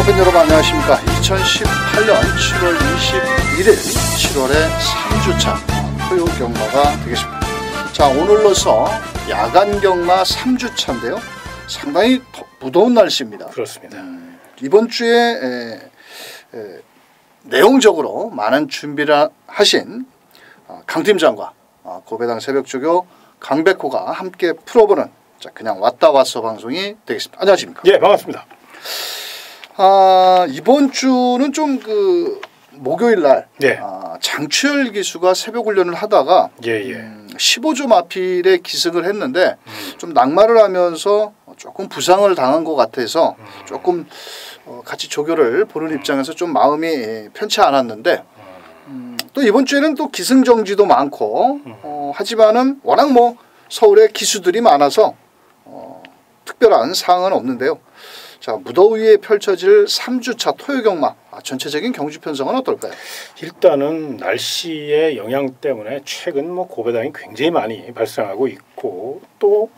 팬 여러분 안녕하십니까. 2018년 7월 21일 7월의 3주차 토요 경마가 되겠습니다. 자, 오늘로서 야간 경마 3주차인데요. 상당히 무더운 날씨입니다. 그렇습니다. 이번 주에 내용적으로 많은 준비를 하신 강 팀장과 고배당 새벽조교 강백호가 함께 풀어보는 그냥 왔다 왔어 방송이 되겠습니다. 안녕하십니까? 예, 반갑습니다. 이번 주는 좀 목요일 날 예. 장추열 기수가 새벽 훈련을 하다가 15조 마필에 기승을 했는데 좀 낙마를 하면서 조금 부상을 당한 것 같아서 조금 같이 조교를 보는 입장에서 좀 마음이 편치 않았는데 또 이번 주에는 또 기승정지도 많고 하지만은 워낙 서울에 기수들이 많아서 특별한 사항은 없는데요. 자, 무더위에 펼쳐질 3주차 토요경마 전체적인 경주 편성은 어떨까요? 일단은 날씨의 영향 때문에 최근 고배당이 굉장히 많이 발생하고 있고 또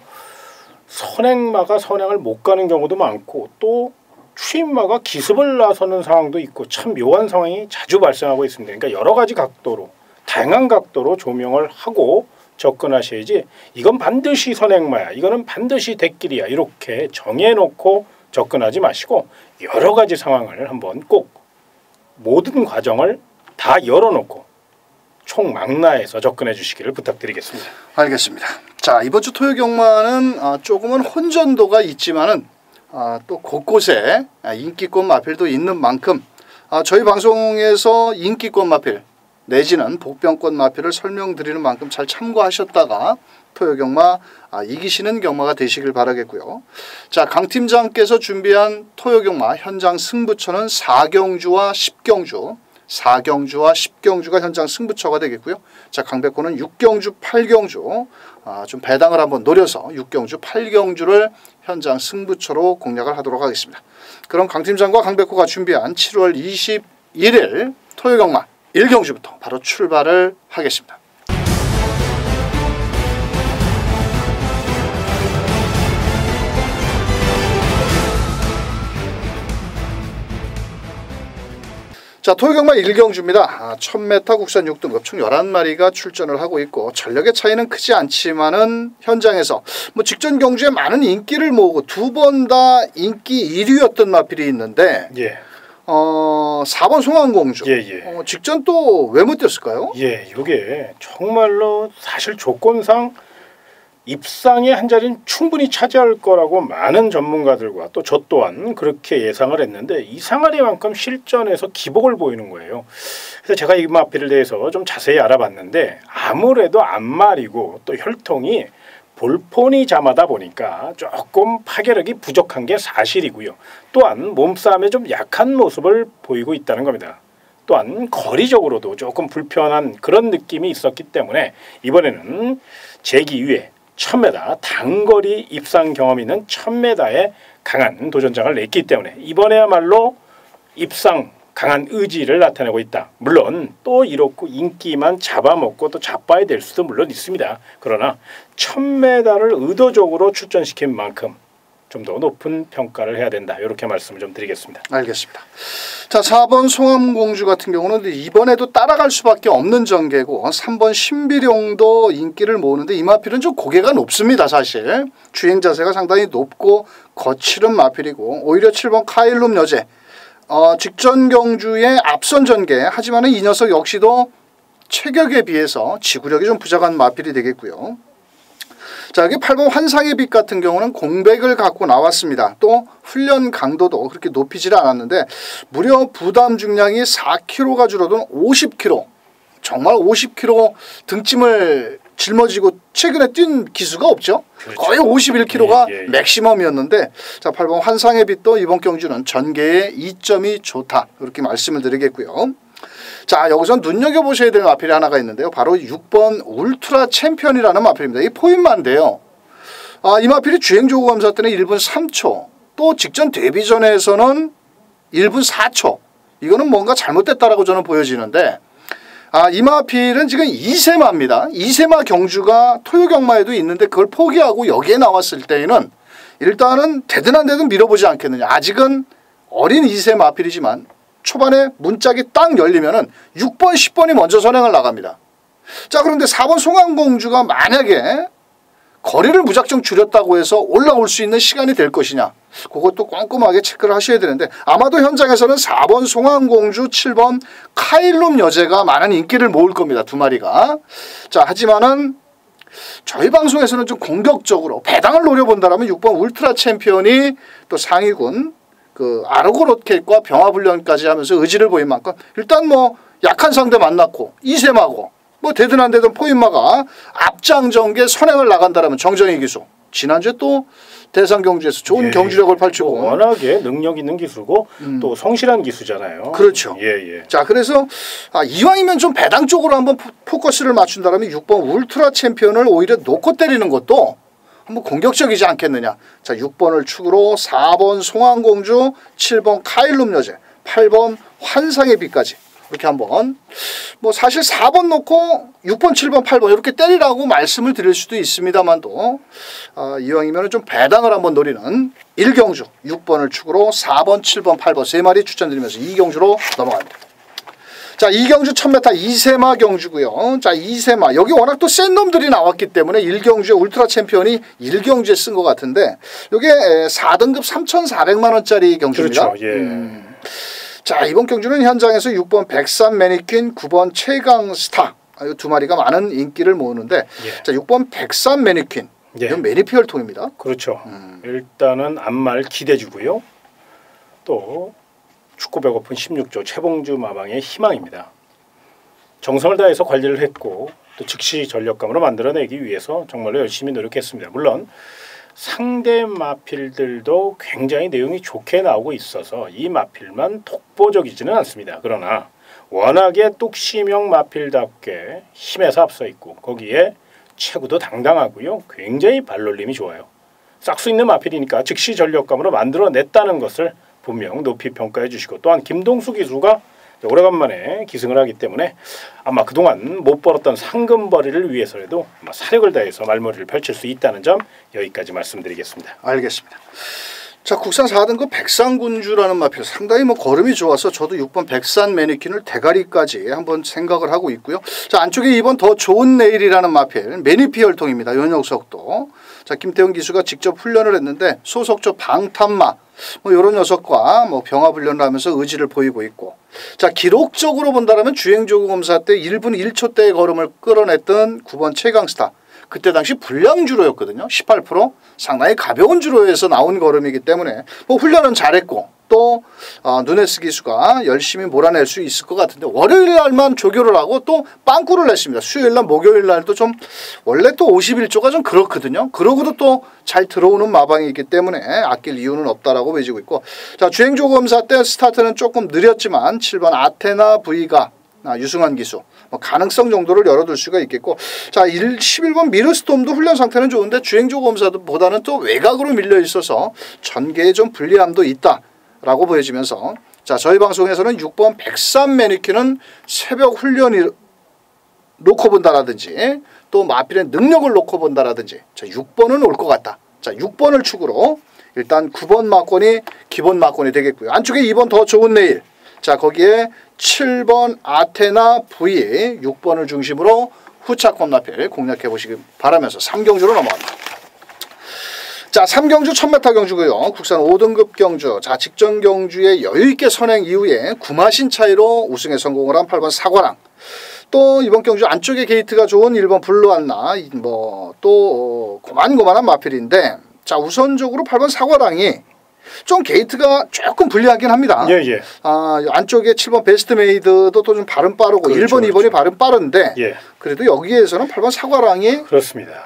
선행마가 선행을 못 가는 경우도 많고 또 추임마가 기습을 나서는 상황도 있고 참 묘한 상황이 자주 발생하고 있습니다. 그러니까 여러 가지 각도로 다양한 각도로 조명을 하고 접근하셔야지 이건 반드시 선행마야, 이거는 반드시 대길이야 이렇게 정해놓고 접근하지 마시고 여러 가지 상황을 한번 꼭 모든 과정을 다 열어놓고 총망라해서 접근해 주시기를 부탁드리겠습니다. 알겠습니다. 자, 이번 주 토요경마는 조금은 혼전도가 있지만은 또 곳곳에 인기권 마필도 있는 만큼 저희 방송에서 인기권 마필 내지는 복병권 마필을 설명드리는 만큼 잘 참고하셨다가 토요경마 이기시는 경마가 되시길 바라겠고요. 자, 강 팀장께서 준비한 토요경마 현장 승부처는 4경주와 10경주, 4경주와 10경주가 현장 승부처가 되겠고요. 자, 강백호는 6경주, 8경주 좀 배당을 한번 노려서 6경주, 8경주를 현장 승부처로 공략을 하도록 하겠습니다. 그럼 강 팀장과 강백호가 준비한 7월 21일 토요경마 1경주부터 바로 출발을 하겠습니다. 자, 토요경마 1경주입니다. 1000m 국산 6등급 총 11마리가 출전을 하고 있고 전력의 차이는 크지 않지만은 현장에서 직전 경주에 많은 인기를 모으고 두 번 다 인기 1위였던 마필이 있는데 4번 송환공주. 직전 또 왜 못 뛰었을까요? 이게 정말로 사실 조건상 입상의 한 자리는 충분히 차지할 거라고 많은 전문가들과 또 저 또한 그렇게 예상을 했는데 이상하리만큼 실전에서 기복을 보이는 거예요. 그래서 제가 이 마필에 대해서 좀 자세히 알아봤는데 아무래도 앞말이고 또 혈통이 볼포니 자마다 보니까 조금 파괴력이 부족한 게 사실이고요. 또한 몸싸움에 좀 약한 모습을 보이고 있다는 겁니다. 또한 거리적으로도 조금 불편한 그런 느낌이 있었기 때문에 이번에는 재기 위해 1000m 단거리 입상 경험이 있는 1000m에 강한 도전장을 냈기 때문에 이번에야말로 입상 강한 의지를 나타내고 있다. 물론 또 이렇고 인기만 잡아먹고 또 자빠야 될 수도 물론 있습니다. 그러나 1000m를 의도적으로 출전시킨 만큼 좀 더 높은 평가를 해야 된다. 이렇게 말씀을 좀 드리겠습니다. 알겠습니다. 자, 4번 송암공주 같은 경우는 이번에도 따라갈 수밖에 없는 전개고 3번 신비룡도 인기를 모으는데 이 마필은 좀 고개가 높습니다. 사실 주행 자세가 상당히 높고 거칠은 마필이고 오히려 7번 카일룸 여제 직전 경주의 앞선 전개 하지만 이 녀석 역시도 체격에 비해서 지구력이 좀 부족한 마필이 되겠고요. 자, 여기 8번 환상의 빛 같은 경우는 공백을 갖고 나왔습니다. 또 훈련 강도도 그렇게 높이질 않았는데 무려 부담 중량이 4kg가 줄어든 50kg, 정말 50kg 등짐을 짊어지고 최근에 뛴 기수가 없죠. 그렇죠. 거의 51kg가 맥시멈이었는데 자, 8번 환상의 빛도 이번 경주는 전개의 이점이 좋다 이렇게 말씀을 드리겠고요. 자, 여기서 눈여겨보셔야 될 마필이 하나가 있는데요. 바로 6번 울트라 챔피언이라는 마필입니다. 이 포인마인데요. 이 마필이 주행조구 검사 때는 1분 3초, 또 직전 데뷔전에서는 1분 4초. 이거는 뭔가 잘못됐다라고 저는 보여지는데 이 마필은 지금 2세마입니다. 2세마 경주가 토요경마에도 있는데 그걸 포기하고 여기에 나왔을 때에는 일단은 되든 안 되든 밀어보지 않겠느냐. 아직은 어린 2세 마필이지만 초반에 문짝이 딱 열리면은 6번, 10번이 먼저 선행을 나갑니다. 자, 그런데 4번 송암공주가 만약에 거리를 무작정 줄였다고 해서 올라올 수 있는 시간이 될 것이냐, 그것도 꼼꼼하게 체크를 하셔야 되는데, 아마도 현장에서는 4번 송암공주, 7번 카일룸 여제가 많은 인기를 모을 겁니다. 두 마리가. 자, 하지만은 저희 방송에서는 좀 공격적으로 배당을 노려본다라면 6번 울트라 챔피언이 또 상위군 그 아르고로켓과 병화불련까지 하면서 의지를 보인 만큼 일단 뭐 약한 상대 만났고 이세마고 뭐 되든 안 되든 포인마가 앞장전개 선행을 나간다라면 정정희 기수 지난주에 또 대상 경주에서 좋은 경주력을 펼치고 워낙에 능력 있는 기수고 또 성실한 기수잖아요. 그렇죠. 예. 자, 그래서 이왕이면 좀 배당 쪽으로 한번 포커스를 맞춘다라면 6번 울트라 챔피언을 오히려 놓고 때리는 것도 한번 공격적이지 않겠느냐. 자, 6번을 축으로 4번 송암공주, 7번 카일룸 여제, 8번 환상의 빛까지 이렇게 한번 뭐 사실 4번 놓고 6번, 7번, 8번 이렇게 때리라고 말씀을 드릴 수도 있습니다만도 이왕이면 좀 배당을 한번 노리는 1경주 6번을 축으로 4번, 7번, 8번 세 마리 추천드리면서 2경주로 넘어갑니다. 자, 2경주 1000m 2세마 경주고요. 자, 2세마 여기 워낙 또 센 놈들이 나왔기 때문에 1경주에 울트라 챔피언이 1경주에 쓴 것 같은데 이게 4등급 3,400만 원짜리 경주입니다. 그렇죠. 예. 자, 이번 경주는 현장에서 6번 백산 매니퀸, 9번 최강스타 이 두 마리가 많은 인기를 모으는데 자, 6번 백산 매니퀸 이건 매니피얼통입니다. 그렇죠. 일단은 앞말 기대주고요. 또 축구 배고픈 16조 최봉주 마방의 희망입니다. 정성을 다해서 관리를 했고 또 즉시 전력감으로 만들어내기 위해서 정말로 열심히 노력했습니다. 물론 상대 마필들도 굉장히 내용이 좋게 나오고 있어서 이 마필만 독보적이지는 않습니다. 그러나 워낙에 뚝심형 마필답게 힘에서 앞서 있고 거기에 체구도 당당하고요. 굉장히 발놀림이 좋아요. 싹수 있는 마필이니까 즉시 전력감으로 만들어냈다는 것을 분명 높이 평가해 주시고 또한 김동수 기수가 오래간만에 기승을 하기 때문에 아마 그동안 못 벌었던 상금벌이를 위해서라도 아마 사력을 다해서 말머리를 펼칠 수 있다는 점 여기까지 말씀드리겠습니다. 알겠습니다. 자, 국산 4등급 백산군주라는 마필 상당히 뭐 걸음이 좋아서 저도 6번 백산 매니퀸을 대가리까지 한번 생각을 하고 있고요. 자, 안쪽에 2번 더 좋은 내일이라는 마필 매니피얼통입니다. 요 녀석도 자, 김태훈 기수가 직접 훈련을 했는데 소속조 방탄마 뭐 이런 녀석과 뭐 병화불련을 하면서 의지를 보이고 있고, 자, 기록적으로 본다면 주행조구검사 때 1분 1초대의 걸음을 끌어냈던 9번 최강스타 그때 당시 불량주로였거든요. 18% 상당히 가벼운 주로에서 나온 걸음이기 때문에 뭐 훈련은 잘했고 또 누네스 기수가 열심히 몰아낼 수 있을 것 같은데 월요일 날만 조교를 하고 또 빵꾸를 냈습니다. 수요일 날 목요일 날도 좀 원래 또 51조가 좀 그렇거든요. 그러고도 또 잘 들어오는 마방이기 때문에 아낄 이유는 없다라고 보여지고 있고, 자, 주행조 검사 때 스타트는 조금 느렸지만 7번 아테나 V가 유승환 기수 뭐 가능성 정도를 열어둘 수가 있겠고, 자, 11번 미르스톰도 훈련 상태는 좋은데 주행조 검사보다는 또 외곽으로 밀려 있어서 전개에 좀 불리함도 있다라고 보여지면서, 자, 저희 방송에서는 6번 백산 매니큐는 새벽 훈련이 놓고 본다라든지 또 마필의 능력을 놓고 본다라든지, 자, 6번은 올 것 같다. 자, 6번을 축으로 일단 9번 마권이 기본 마권이 되겠고요. 안쪽에 2번 더 좋은 내일, 자, 거기에 7번 아테나 V 6번을 중심으로 후차권 마필 공략해 보시기 바라면서 3경주로 넘어갑니다. 자, 3경주 1000m 경주고요. 국산 5등급 경주. 자, 직전 경주에 여유있게 선행 이후에 9마신 차이로 우승에 성공을 한 8번 사과랑, 또 이번 경주 안쪽에 게이트가 좋은 1번 블루안나 뭐 또 고만고만한 마필인데, 자, 우선적으로 8번 사과랑이 좀 게이트가 조금 불리하긴 합니다. 예. 안쪽에 7번 베스트메이드도 또 좀 발음 빠르고 그렇죠, 1번, 2번이 그렇죠. 발음 빠른데 그래도 여기에서는 8번 사과랑이 그렇습니다.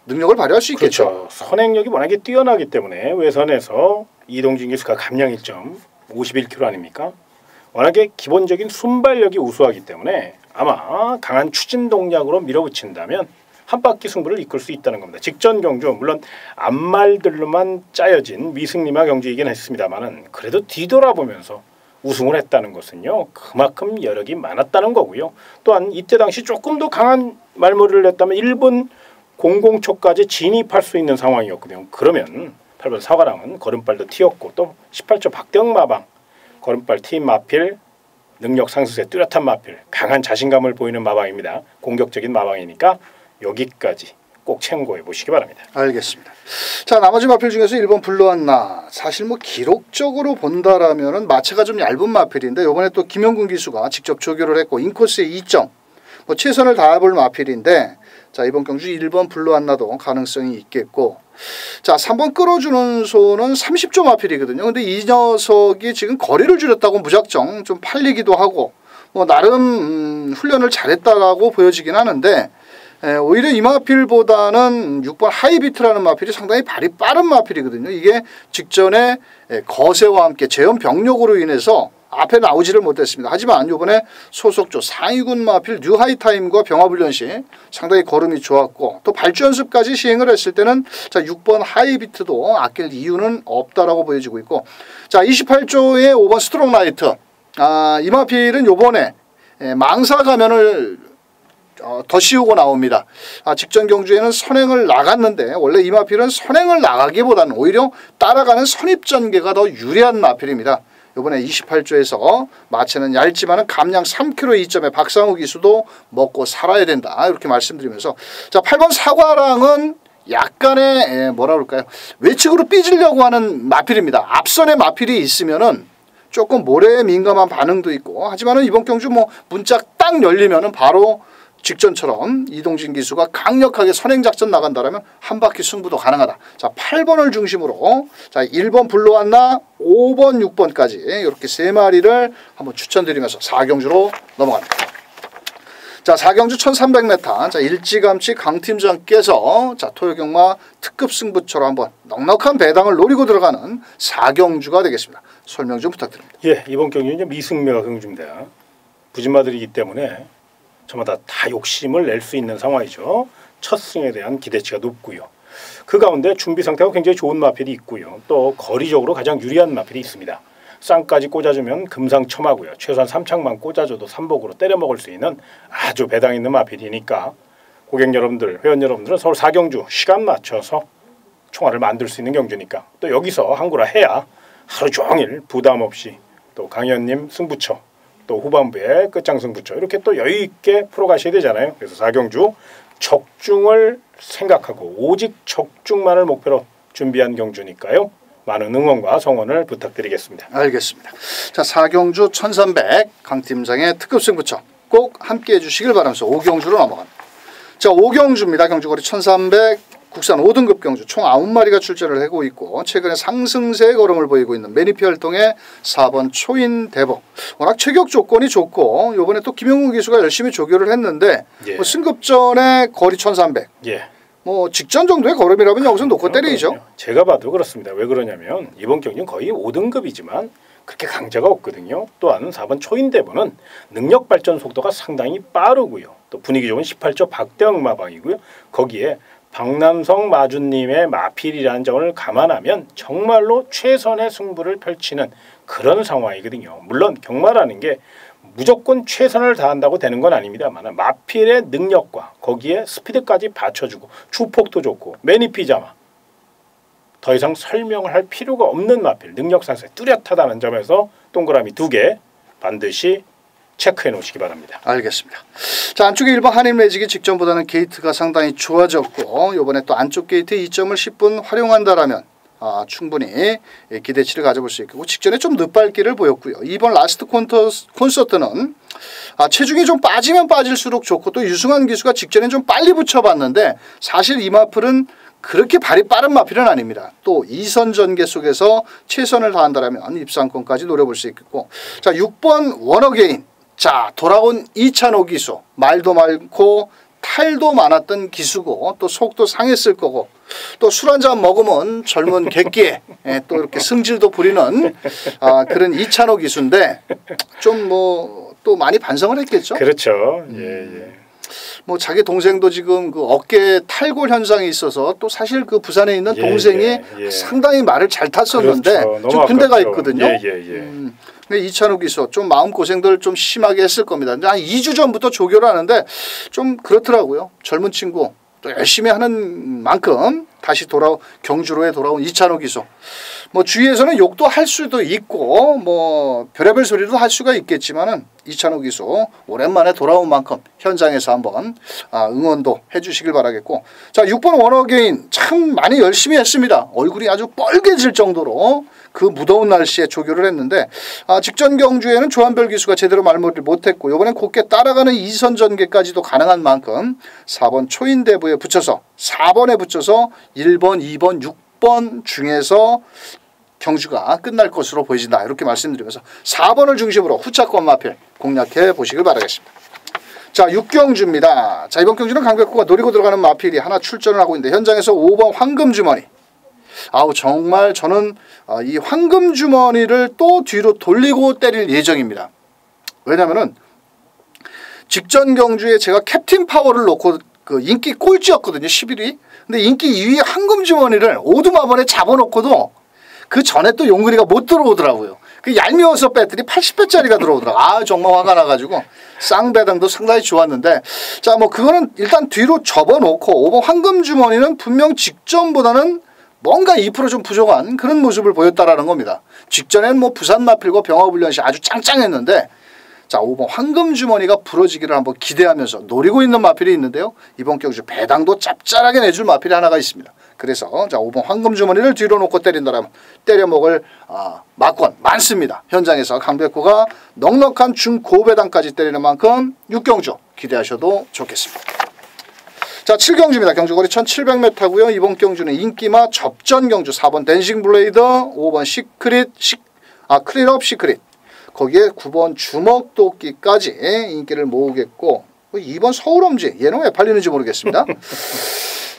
능력을 발휘할 수 있겠죠. 그렇죠. 선행력이 워낙에 뛰어나기 때문에 외선에서 이동진 기수가 감량 1점 51kg 아닙니까? 워낙에 기본적인 순발력이 우수하기 때문에 아마 강한 추진 동작으로 밀어붙인다면 한 바퀴 승부를 이끌 수 있다는 겁니다. 직전 경주 물론 앞말들로만 짜여진 미승리마 경주이긴 했습니다만은 그래도 뒤돌아보면서 우승을 했다는 것은요 그만큼 여력이 많았다는 거고요. 또한 이때 당시 조금 더 강한 말머리를 냈다면 1분 00초까지 진입할 수 있는 상황이었거든요. 그러면 8번 사과랑은 걸음발도 튀었고 또 18조 박대영 마방 걸음발 튀인 마필 능력 상승세 뚜렷한 마필 강한 자신감을 보이는 마방입니다. 공격적인 마방이니까 여기까지 꼭 참고해 보시기 바랍니다. 알겠습니다. 자 나머지 마필 중에서 1번 블루안나 사실 뭐 기록적으로 본다라면은 마체가 좀 얇은 마필인데 이번에 또 김영근 기수가 직접 조교를 했고 인코스에 2점 뭐 최선을 다해볼 마필인데 자 이번 경주 1번 블루안나도 가능성이 있겠고 자 3번 끌어주는 소는 30조 마필이거든요. 근데 이 녀석이 지금 거리를 줄였다고 무작정 좀 팔리기도 하고 뭐 나름 훈련을 잘했다라고 보여지긴 하는데 오히려 이 마필보다는 6번 하이비트라는 마필이 상당히 발이 빠른 마필이거든요. 이게 직전에 거세와 함께 재현 병력으로 인해서 앞에 나오지를 못했습니다. 하지만 이번에 소속조 상위군 마필 뉴하이타임과 병합훈련 시 상당히 걸음이 좋았고 또 발주 연습까지 시행을 했을 때는 자 6번 하이비트도 아낄 이유는 없다라고 보여지고 있고 자 28조의 5번 스트롱라이트 이 마필은 요번에 망사 가면을 더 씌우고 나옵니다. 직전 경주에는 선행을 나갔는데 원래 이 마필은 선행을 나가기보다는 오히려 따라가는 선입전개가 더 유리한 마필입니다. 이번에 28조에서 마체는 얇지만은 감량 3kg 2점에 박상우 기수도 먹고 살아야 된다 이렇게 말씀드리면서 자 8번 사과랑은 약간의 뭐라 그럴까요 외측으로 삐지려고 하는 마필입니다. 앞선에 마필이 있으면은 조금 모래에 민감한 반응도 있고 하지만은 이번 경주 뭐 문짝 딱 열리면은 바로 직전처럼 이동진 기수가 강력하게 선행작전 나간다라면 한 바퀴 승부도 가능하다. 자 8번을 중심으로 자 1번 블루안나 5번 6번까지 이렇게 세 마리를 한번 추천드리면서 4경주로 넘어갑니다. 자 4경주 1300m 자 일찌감치 강팀장께서 자 토요경마 특급 승부처럼 한번 넉넉한 배당을 노리고 들어가는 4경주가 되겠습니다. 설명 좀 부탁드립니다. 예, 이번 경주는 미승매가 경주입니다. 부진마들이기 때문에 저마다 다 욕심을 낼 수 있는 상황이죠. 첫 승에 대한 기대치가 높고요. 그 가운데 준비 상태가 굉장히 좋은 마필이 있고요. 또 거리적으로 가장 유리한 마필이 있습니다. 쌍까지 꽂아주면 금상첨화고요. 최소한 3창만 꽂아줘도 삼복으로 때려 먹을 수 있는 아주 배당 있는 마필이니까 고객 여러분들, 회원 여러분들은 서울 4경주 시간 맞춰서 총알을 만들 수 있는 경주니까 또 여기서 한구라 해야 하루 종일 부담 없이 또 강현님 승부처 또 후반부에 끝장 승부처 이렇게 또 여유 있게 풀어가셔야 되잖아요. 그래서 4경주 적중을 생각하고 오직 적중만을 목표로 준비한 경주니까요. 많은 응원과 성원을 부탁드리겠습니다. 알겠습니다. 자 4경주 1300 강팀장의 특급 승부처 꼭 함께해 주시길 바라면서 5경주로 넘어갑니다. 자 5경주입니다. 경주거리 1300 국산 5등급 경주 총 9마리가 출전을 하고 있고 최근에 상승세의 걸음을 보이고 있는 매니피 활동의 4번 초인 대복 워낙 체격 조건이 좋고 이번에 또 김영훈 기수가 열심히 조교를 했는데 예. 뭐 승급전에 거리 1300 예. 뭐 직전 정도의 걸음이라면 여기서 놓고 때리죠. 제가 봐도 그렇습니다. 왜 그러냐면 이번 경기는 거의 5등급이지만 그렇게 강자가 없거든요. 또한 4번 초인 대복은 능력 발전 속도가 상당히 빠르고요. 또 분위기 좋은 18조 박대영 마방이고요. 거기에 박남성 마주님의 마필이라는 점을 감안하면 정말로 최선의 승부를 펼치는 그런 상황이거든요. 물론 경마라는 게 무조건 최선을 다한다고 되는 건 아닙니다만 마필의 능력과 거기에 스피드까지 받쳐주고 주폭도 좋고 매니피자마 더 이상 설명을 할 필요가 없는 마필 능력 상승 뚜렷하다는 점에서 동그라미 2개 반드시 체크해 놓으시기 바랍니다. 알겠습니다. 자 안쪽에 1번 한임 매직이 직전보다는 게이트가 상당히 좋아졌고 이번에 또 안쪽 게이트 2점을 10분 활용한다라면 충분히 기대치를 가져볼 수 있고 직전에 좀 늦발기를 보였고요. 2번 라스트 콘서트는 체중이 좀 빠지면 빠질수록 좋고 또 유승환 기수가 직전에 좀 빨리 붙여봤는데 사실 이 마필은 그렇게 발이 빠른 마필은 아닙니다. 또 2선 전개 속에서 최선을 다한다라면 입상권까지 노려볼 수 있겠고 자 6번 원어게인 자 돌아온 이찬호 기수 말도 많고 탈도 많았던 기수고 또 속도 상했을 거고 또 술 한잔 먹으면 젊은 객기에 또 이렇게 승질도 부리는 그런 이찬호 기수인데 좀 뭐 또 많이 반성을 했겠죠. 그렇죠. 예. 뭐 자기 동생도 지금 그 어깨 탈골 현상이 있어서 또 사실 그 부산에 있는 동생이 상당히 말을 잘 탔었는데 그렇죠. 지금 군대 가 있거든요. 근데 이찬호 기수 좀 마음 고생들 좀 심하게 했을 겁니다. 한 2주 전부터 조교를 하는데 좀 그렇더라고요. 젊은 친구 또 열심히 하는 만큼 다시 경주로에 돌아온 이찬호 기수. 뭐 주위에서는 욕도 할 수도 있고 뭐 별의별 소리도 할 수가 있겠지만은 이찬호 기수 오랜만에 돌아온 만큼 현장에서 한번 응원도 해주시길 바라겠고, 자 6번 원어게인 참 많이 열심히 했습니다. 얼굴이 아주 뻘개질 정도로 그 무더운 날씨에 조교를 했는데 직전 경주에는 조한별 기수가 제대로 말머리를 못했고 이번엔 곱게 따라가는 2선 전개까지도 가능한 만큼 4번 초인대부에 붙여서 4번에 붙여서 1번, 2번, 6번 중에서 경주가 끝날 것으로 보여진다, 이렇게 말씀드리면서 4번을 중심으로 후차권 마필 공략해 보시길 바라겠습니다. 자 6경주입니다. 자 이번 경주는 강백호가 노리고 들어가는 마필이 하나 출전을 하고 있는데 현장에서 5번 황금주머니. 정말 저는 이 황금주머니를 또 뒤로 돌리고 때릴 예정입니다. 왜냐면은 직전 경주에 제가 캡틴 파워를 놓고 그 인기 꼴찌였거든요. 11위. 근데 인기 2위 황금주머니를 오두마번에 잡아놓고도 그 전에 또 용근이가 못 들어오더라고요. 그 얄미워서 배터리 80배짜리가 들어오더라고요. 정말 화가 나가지고 쌍배당도 상당히 좋았는데, 자 뭐 그거는 일단 뒤로 접어놓고 5번 황금주머니는 분명 직전보다는 뭔가 2% 좀 부족한 그런 모습을 보였다라는 겁니다. 직전엔 뭐 부산 마필과 병화훈련 시 아주 짱짱했는데, 자 5번 황금주머니가 부러지기를 한번 기대하면서 노리고 있는 마필이 있는데요. 이번 경주 배당도 짭짤하게 내줄 마필이 하나가 있습니다. 그래서 자 5번 황금주머니를 뒤로 놓고 때린다면 때려먹을 막권 많습니다. 현장에서 강백호가 넉넉한 중고배당까지 때리는 만큼 6경주 기대하셔도 좋겠습니다. 자 7경주입니다. 경주거리 1700m고요. 이번 경주는 인기마 접전 경주 4번 댄싱 블레이드, 5번 클린업 시크릿, 거기에 9번 주먹도끼까지 인기를 모으겠고, 2번 서울엄지, 얘는 왜 팔리는지 모르겠습니다.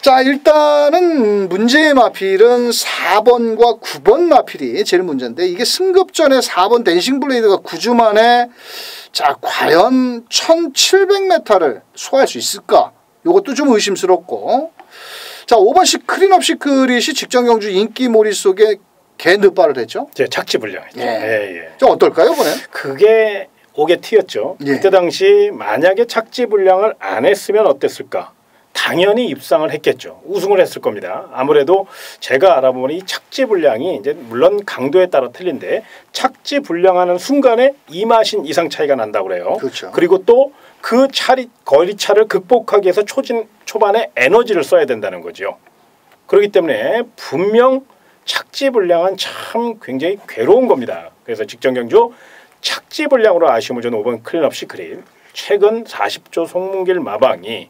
자 일단은 문제의 마필은 4번과 9번 마필이 제일 문제인데, 이게 승급전에 4번 댄싱 블레이드가 9주 만에 자 과연 1700m를 소화할 수 있을까, 요것도 좀 의심스럽고, 자 5번 클린업 시크릿이 직전 경주 인기몰이 속에 개 늦발을 했죠. 착지 불량했죠. 좀 어떨까요, 이번엔? 그게 5개 T였죠. 그때 당시 만약에 착지 불량을 안 했으면 어땠을까? 당연히 입상을 했겠죠. 우승을 했을 겁니다. 아무래도 제가 알아보니 이 착지 불량이 이제 물론 강도에 따라 틀린데 착지 불량하는 순간에 2마신 이상 차이가 난다고 그래요. 그렇죠. 그리고 또 그 거리차를 극복하기 위해서 초반에 에너지를 써야 된다는 거죠. 그렇기 때문에 분명 착지 불량은 참 굉장히 괴로운 겁니다. 그래서 직전 경주 착지 불량으로 아쉬움을 준 5번 클린업 시크릿, 최근 40조 송문길 마방이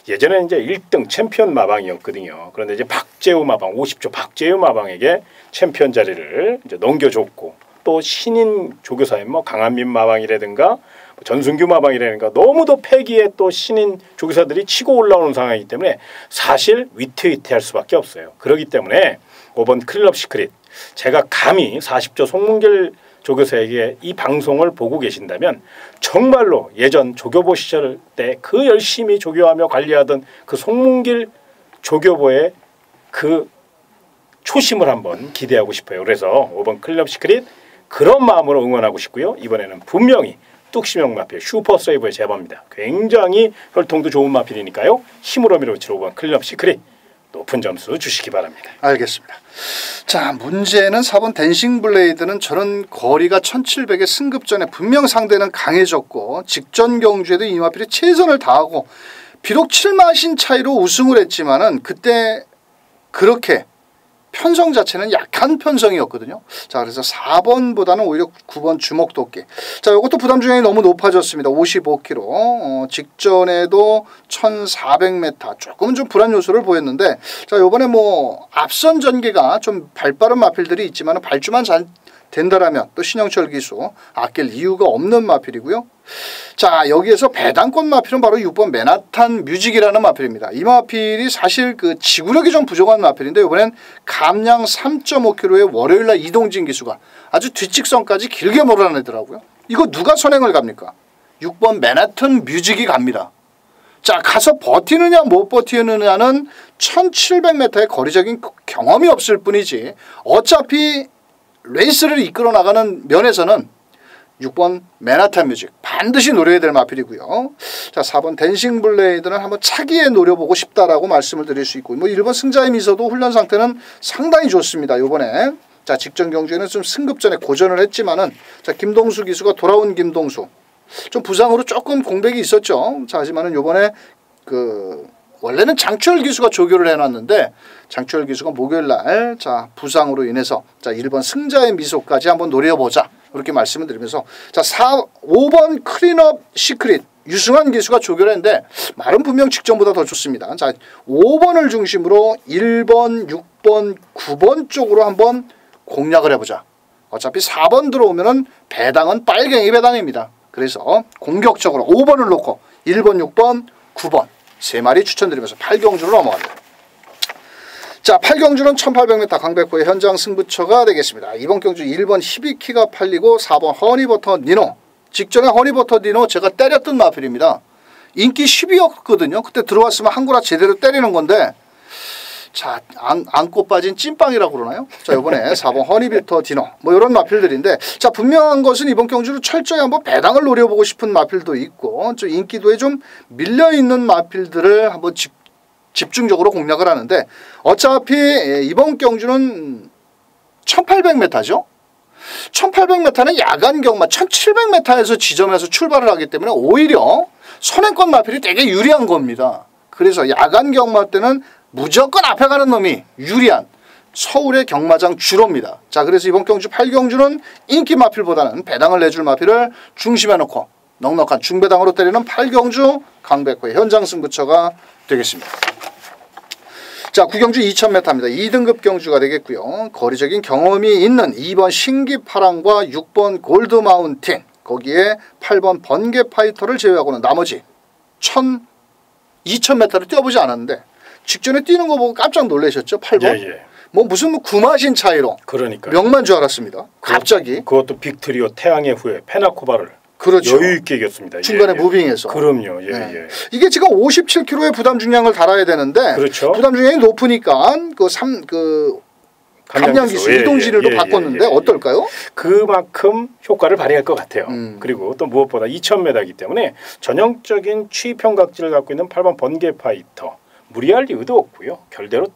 예전에 이제 1등 챔피언 마방이었거든요. 그런데 이제 박재우 마방, 50조 박재우 마방에게 챔피언 자리를 이제 넘겨줬고, 또 신인 조교사인 뭐 강한민 마방이라든가 전순규 마방이라든가 너무도 패기에 또 신인 조교사들이 치고 올라오는 상황이기 때문에 사실 위태위태할 수밖에 없어요. 그렇기 때문에 5번 클린업 시크릿, 제가 감히 40조 송문길 조교사에게 이 방송을 보고 계신다면 정말로 예전 조교보 시절 때 그 열심히 조교하며 관리하던 그 송문길 조교보의 그 초심을 한번 기대하고 싶어요. 그래서 5번 클린업 시크릿 그런 마음으로 응원하고 싶고요. 이번에는 분명히 뚝심형 마필 슈퍼세이브의 제보입니다. 굉장히 혈통도 좋은 마필이니까요. 힘으로 밀어붙일 5번 클린업 시크릿 높은 점수 주시기 바랍니다. 알겠습니다. 자 문제는 4번 댄싱 블레이드는 저는 거리가 1700의 승급전에 분명 상대는 강해졌고, 직전 경주에도 이 마필이 최선을 다하고 비록 7마신 차이로 우승을 했지만은 그때 그렇게 편성 자체는 약한 편성이었거든요. 자 그래서 4번보다는 오히려 9번 주먹도끼. 자 이것도 부담 중량이 너무 높아졌습니다. 55kg. 직전에도 1400m 조금은 좀 불안 요소를 보였는데, 자 이번에 뭐 앞선 전개가 좀 발빠른 마필들이 있지만 발주만 잘 된다라면 또 신영철 기수 아낄 이유가 없는 마필이고요. 자 여기에서 배당권 마필은 바로 6번 맨하탄 뮤직이라는 마필입니다. 이 마필이 사실 그 지구력이 좀 부족한 마필인데 이번엔 감량 3.5km의 월요일날 이동진 기수가 아주 뒷직선까지 길게 몰아내더라고요. 이거 누가 선행을 갑니까? 6번 맨하탄 뮤직이 갑니다. 자 가서 버티느냐 못 버티느냐는 1700m의 거리적인 경험이 없을 뿐이지 어차피 레이스를 이끌어 나가는 면에서는 6번 맨하탄 뮤직 반드시 노려야 될 마필이고요. 자 4번 댄싱 블레이드는 한번 차기에 노려보고 싶다라고 말씀을 드릴 수 있고 뭐 1번 승자의 미소도 훈련 상태는 상당히 좋습니다. 요번에 자 직전 경주에는 좀 승급전에 고전을 했지만은 자 김동수 기수가 돌아온 김동수 좀 부상으로 조금 공백이 있었죠. 자 하지만은 요번에 원래는 장추열 기수가 조교를 해놨는데 장추열 기수가 목요일날 자 부상으로 인해서 자 1번 승자의 미소까지 한번 노려보자 이렇게 말씀을 드리면서 자 5번 클린업 시크릿 유승환 기수가 조교를 했는데 말은 분명 직전보다 더 좋습니다. 자 5번을 중심으로 1번, 6번, 9번 쪽으로 한번 공략을 해보자. 어차피 4번 들어오면은 배당은 빨갱이 배당입니다. 그래서 공격적으로 5번을 놓고 1번, 6번, 9번 3마리 추천드리면서 8경주로 넘어갑니다. 자 8경주는 1800m 강백호의 현장 승부처가 되겠습니다. 이번 경주 1번 히비키가 팔리고 4번 허니버터 니노 직전에 허니버터 니노 제가 때렸던 마필입니다. 인기 10위였거든요. 그때 들어왔으면 한구라 제대로 때리는 건데 자 안고 빠진 찐빵이라고 그러나요? 자 이번에 4번 허니버터 디노 뭐 이런 마필들인데 자 분명한 것은 이번 경주로 철저히 한번 배당을 노려보고 싶은 마필도 있고 좀 인기도에 좀 밀려있는 마필들을 한번 집중적으로 공략을 하는데 어차피 이번 경주는 1800m죠. 1800m는 야간 경마 1700m에서 지점에서 출발을 하기 때문에 오히려 선행권 마필이 되게 유리한 겁니다. 그래서 야간 경마 때는 무조건 앞에 가는 놈이 유리한 서울의 경마장 주로입니다. 자 그래서 이번 경주 8경주는 인기 마필보다는 배당을 내줄 마필을 중심에 놓고 넉넉한 중배당으로 때리는 8경주 강백호의 현장 승부처가 되겠습니다. 자 9경주 2000m입니다. 2등급 경주가 되겠고요. 거리적인 경험이 있는 2번 신기파랑과 6번 골드마운틴 거기에 8번 번개파이터를 제외하고는 나머지 2000m를 뛰어보지 않았는데 직전에 뛰는 거 보고 깜짝 놀라셨죠? 8번. 예. 뭐 무슨 구마신 차이로 그러니까 명만 줄 알았습니다. 갑자기. 그것도 빅트리오 태양의 후예 페나코바를 그렇죠. 여유 있게 이겼습니다. 중간에 무빙해서. 그럼요. 예. 이게 지금 57kg의 부담 중량을 달아야 되는데 그렇죠. 부담 중량이 높으니까 감량기수 이동진으로 바꿨는데 어떨까요? 그만큼 효과를 발휘할 것 같아요. 그리고 또 무엇보다 2000m이기 때문에 전형적인 취평각질을 갖고 있는 8번 번개파이터 무리할 이유도 없고요. 결대로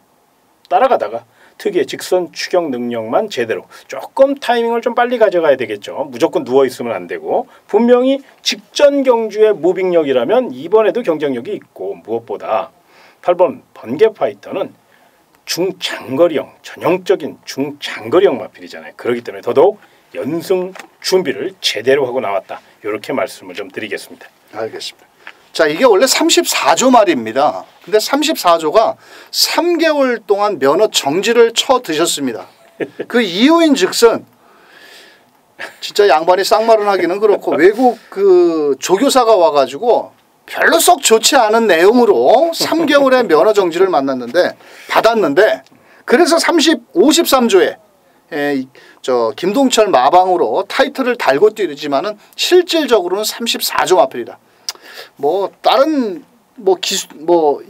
따라가다가 특유의 직선 추격 능력만 제대로 조금 타이밍을 좀 빨리 가져가야 되겠죠. 무조건 누워있으면 안 되고 분명히 직전 경주의 무빙력이라면 이번에도 경쟁력이 있고 무엇보다 8번 번개파이터는 중장거리형 전형적인 중장거리형 마필이잖아요. 그렇기 때문에 더더욱 연승 준비를 제대로 하고 나왔다. 이렇게 말씀을 좀 드리겠습니다. 알겠습니다. 자 이게 원래 34조 말입니다. 근데 34조가 3개월 동안 면허 정지를 쳐 드셨습니다. 그 이유인 즉슨 진짜 양반이 쌍말은 하기는 그렇고 외국 조교사가 와가지고 별로 썩 좋지 않은 내용으로 3개월의 면허 정지를 받았는데 그래서 53조에 김동철 마방으로 타이틀을 달고 뛰지만은 실질적으로는 34조 마필이다. 뭐 다른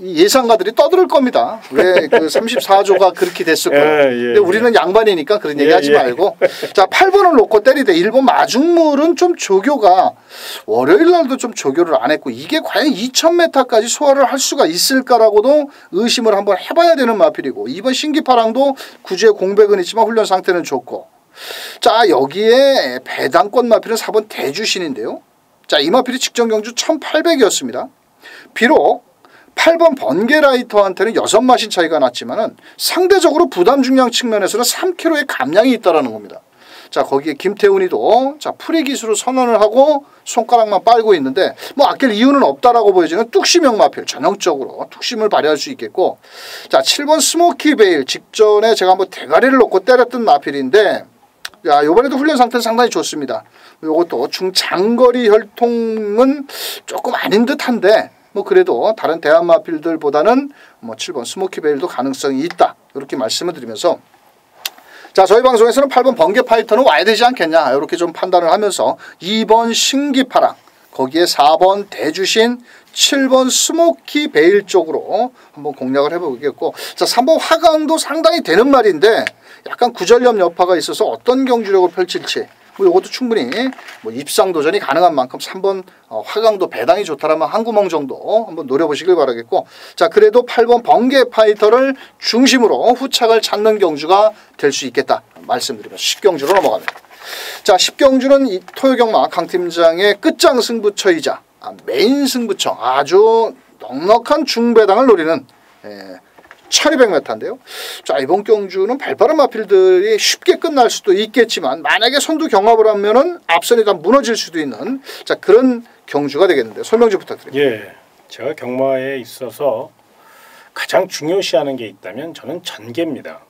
예상가들이 떠들 겁니다. 왜 그 34조가 그렇게 됐을까? 근데 우리는 양반이니까 그런 얘기 하지 말고. 자, 8번을 놓고 때리되 1번 마중물은 좀 조교가 월요일 날도 좀 조교를 안 했고 이게 과연 2000m까지 소화를 할 수가 있을까라고도 의심을 한번 해봐야 되는 마필이고 2번 신기파랑도 구주의 공백은 있지만 훈련 상태는 좋고 자 여기에 배당권 마필은 4번 대주신인데요. 자, 이 마필이 직전 경주 1800이었습니다. 비록 8번 번개라이터한테는 6마신 차이가 났지만은 상대적으로 부담 중량 측면에서는 3kg의 감량이 있다라는 겁니다. 자, 거기에 김태훈이도 자, 프리 기술을 선언을 하고 손가락만 빨고 있는데 뭐 아낄 이유는 없다라고 보여지는 뚝심형 마필 전형적으로 뚝심을 발휘할 수 있겠고 자, 7번 스모키 베일 직전에 제가 한번 대가리를 놓고 때렸던 마필인데 야, 이번에도 훈련 상태는 상당히 좋습니다. 이것도 중장거리 혈통은 조금 아닌 듯한데 뭐 그래도 다른 대한 마필들보다는 뭐 7번 스모키 베일도 가능성이 있다. 이렇게 말씀을 드리면서 자 저희 방송에서는 8번 번개 파이터는 와야 되지 않겠냐 이렇게 좀 판단을 하면서 2번 신기파랑 거기에 4번 대주신 7번 스모키 베일 쪽으로 한번 공략을 해보겠고 자 3번 화강도 상당히 되는 말인데 약간 구전염 여파가 있어서 어떤 경주력을 펼칠지 뭐 이것도 충분히 뭐 입상 도전이 가능한 만큼 3번 화강도 배당이 좋다라면 한 구멍 정도 한번 노려보시길 바라겠고, 자 그래도 8번 번개 파이터를 중심으로 후착을 찾는 경주가 될 수 있겠다 말씀드리면서 10경주로 넘어갑니다. 자 10경주는 이 토요경마 강 팀장의 끝장 승부처이자 메인 승부처, 아주 넉넉한 중배당을 노리는 1200m인데요. 자 이번 경주는 발빠른 마필들이 쉽게 끝날 수도 있겠지만, 만약에 선두 경합을 하면은 앞선이 다 무너질 수도 있는 자 그런 경주가 되겠는데 설명 좀 부탁드립니다. 예, 제가 경마에 있어서 가장 중요시하는 게 있다면 저는 전개입니다.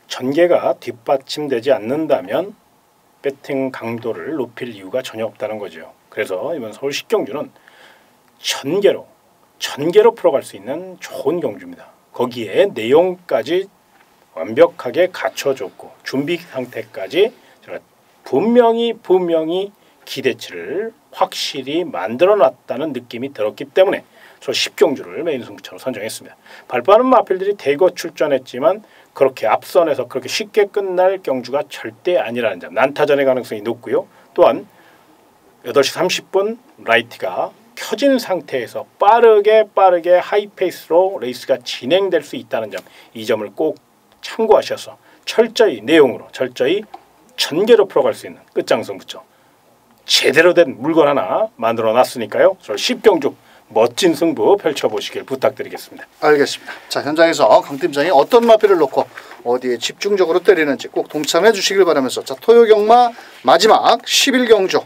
전개가 뒷받침되지 않는다면 배팅 강도를 높일 이유가 전혀 없다는 거죠. 그래서 이번 서울 10경주는 전개로 풀어갈 수 있는 좋은 경주입니다. 거기에 내용까지 완벽하게 갖춰줬고 준비 상태까지 제가 분명히 기대치를 확실히 만들어놨다는 느낌이 들었기 때문에 저 10경주를 메인 승부처로 선정했습니다. 발빠른 마필들이 대거 출전했지만 그렇게 앞선에서 그렇게 쉽게 끝날 경주가 절대 아니라는 점, 난타전의 가능성이 높고요. 또한 8시 30분 라이트가 켜진 상태에서 빠르게 하이페이스로 레이스가 진행될 수 있다는 점, 이 점을 꼭 참고하셔서 철저히 전개로 풀어갈 수 있는 끝장승부처 제대로 된 물건 하나 만들어 놨으니까요. 저 10경주 멋진 승부 펼쳐보시길 부탁드리겠습니다. 알겠습니다. 자 현장에서 강 팀장이 어떤 마필을 놓고 어디에 집중적으로 때리는지 꼭 동참해 주시길 바라면서, 자 토요경마 마지막 11경주,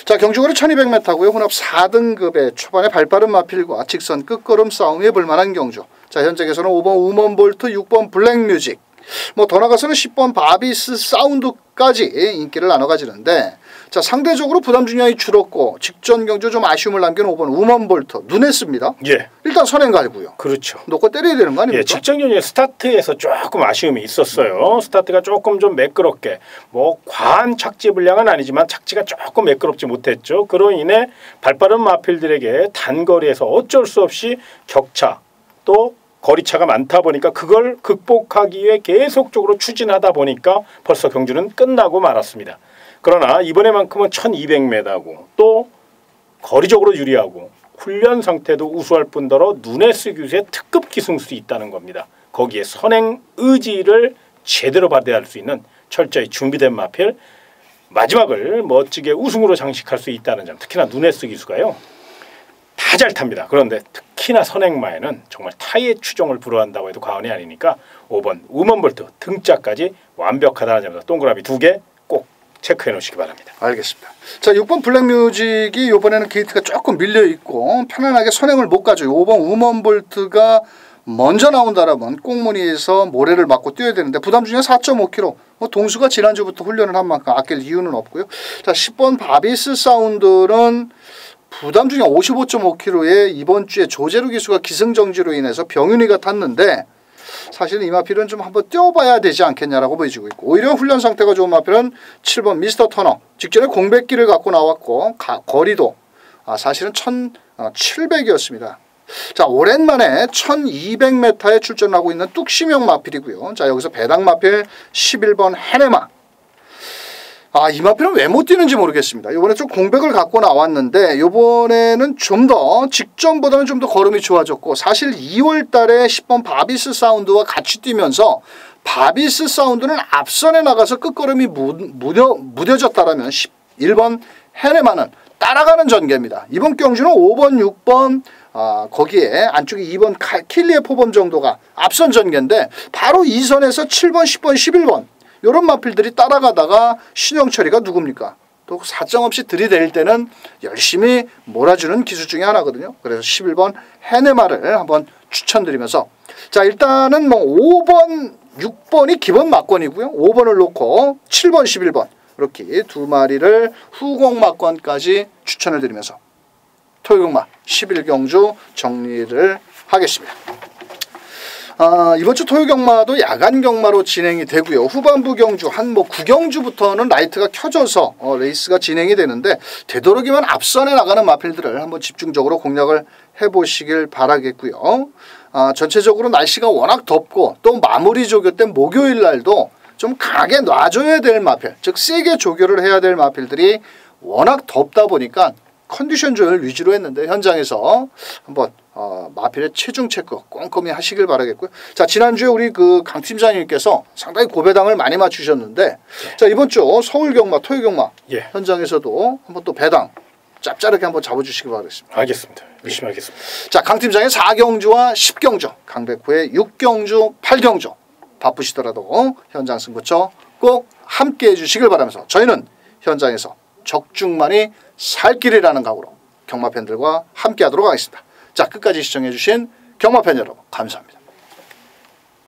자 경주거리 1200m고요. 혼합 4등급의 초반에 발빠른 마필과 직선 끝걸음 싸움이 볼만한 경주. 자 현장에서는 5번 우먼볼트, 6번 블랙뮤직, 뭐 더 나가서는 10번 바비스 사운드까지 인기를 나눠 가지는데, 자 상대적으로 부담 중량이 줄었고 직전 경주 좀 아쉬움을 남긴 5번 우먼볼트 눈에 씁니다. 예. 일단 선행 갈고요. 그렇죠. 놓고 때려야 되는 거 아닙니까? 예, 직전 경주에 스타트에서 조금 아쉬움이 있었어요. 스타트가 조금 좀 매끄럽게, 뭐 과한 착지 분량은 아니지만 착지가 조금 매끄럽지 못했죠. 그로 인해 발빠른 마필들에게 단거리에서 어쩔 수 없이 격차 또 거리차가 많다 보니까 그걸 극복하기 위해 계속적으로 추진하다 보니까 벌써 경주는 끝나고 말았습니다. 그러나 이번에만큼은 1200m고 또 거리적으로 유리하고 훈련 상태도 우수할 뿐더러 눈에 쓰기 위해 특급 기승술이 있다는 겁니다. 거기에 선행 의지를 제대로 발휘할 수 있는 철저히 준비된 마필, 마지막을 멋지게 우승으로 장식할 수 있다는 점, 특히나 눈에 쓰기 수가요 다 잘 탑니다. 그런데 특히나 선행마에는 정말 타이의 추종을 불허한다고 해도 과언이 아니니까 5번 우먼볼트 등짝까지 완벽하다는 점에서 동그라미 2개 꼭 체크해 놓으시기 바랍니다. 알겠습니다. 자 6번 블랙뮤직이 이번에는 게이트가 조금 밀려있고 편안하게 선행을 못 가죠. 5번 우먼볼트가 먼저 나온다라면 꽁무니에서 모래를 맞고 뛰어야 되는데 부담 중에 4.5kg, 동수가 지난주부터 훈련을 한 만큼 아낄 이유는 없고요. 자 10번 바비스 사운드는 부담 중에 55.5kg에 이번 주에 조제루 기수가 기승정지로 인해서 병윤이가 탔는데, 사실 이 마필은 좀 한번 뛰어봐야 되지 않겠냐라고 보여지고 있고, 오히려 훈련 상태가 좋은 마필은 7번 미스터 터너, 직전에 공백기를 갖고 나왔고 거리도 사실은 1700이었습니다. 자 오랜만에 1200m에 출전하고 있는 뚝심형 마필이고요. 자 여기서 배당 마필 11번 헤네마. 이 마필은 왜 못 뛰는지 모르겠습니다. 이번에 좀 공백을 갖고 나왔는데 이번에는 좀 더 직전보다는 좀 더 걸음이 좋아졌고, 사실 2월 달에 10번 바비스 사운드와 같이 뛰면서 바비스 사운드는 앞선에 나가서 끝걸음이 무뎌졌다라면 11번 헤네마는 따라가는 전개입니다. 이번 경주는 5번 6번 거기에 안쪽에 2번 킬리의 포범 정도가 앞선 전개인데, 바로 2선에서 7번 10번 11번 이런 마필들이 따라가다가 신영철이가 누굽니까? 또 사정없이 들이댈 때는 열심히 몰아주는 기술 중에 하나거든요. 그래서 11번 헤네마를 한번 추천드리면서, 자 일단은 뭐 5번 6번이 기본 막권이고요. 5번을 놓고 7번 11번 이렇게 두 마리를 후공 막권까지 추천을 드리면서 토요경마 11경주 정리를 하겠습니다. 이번 주 토요경마도 야간 경마로 진행이 되고요. 후반부 경주 한 9경주부터는 라이트가 켜져서 레이스가 진행이 되는데, 되도록이면 앞선에 나가는 마필들을 한번 집중적으로 공략을 해보시길 바라겠고요. 전체적으로 날씨가 워낙 덥고 또 마무리 조교 때 목요일 날도 좀 강하게 놔줘야 될 마필, 즉 세게 조교를 해야 될 마필들이 워낙 덥다 보니까 컨디션 조절 위주로 했는데 현장에서 한번 마필의 체중 체크 꼼꼼히 하시길 바라겠고요. 자, 지난주에 우리 그 강 팀장님께서 상당히 고배당을 많이 맞추셨는데 자, 이번 주 서울 경마, 토요 경마 현장에서도 한번 또 배당 짭짤하게 한번 잡아주시기 바라겠습니다. 알겠습니다. 열심히 하겠습니다. 자, 강 팀장의 4경주와 10경주, 강백호의 6경주, 8경주 바쁘시더라도 현장 승부처 꼭 함께 해주시길 바라면서 저희는 현장에서 적중만이 살 길이라는 각오로 경마팬들과 함께 하도록 하겠습니다. 자, 끝까지 시청해주신 경마팬 여러분 감사합니다.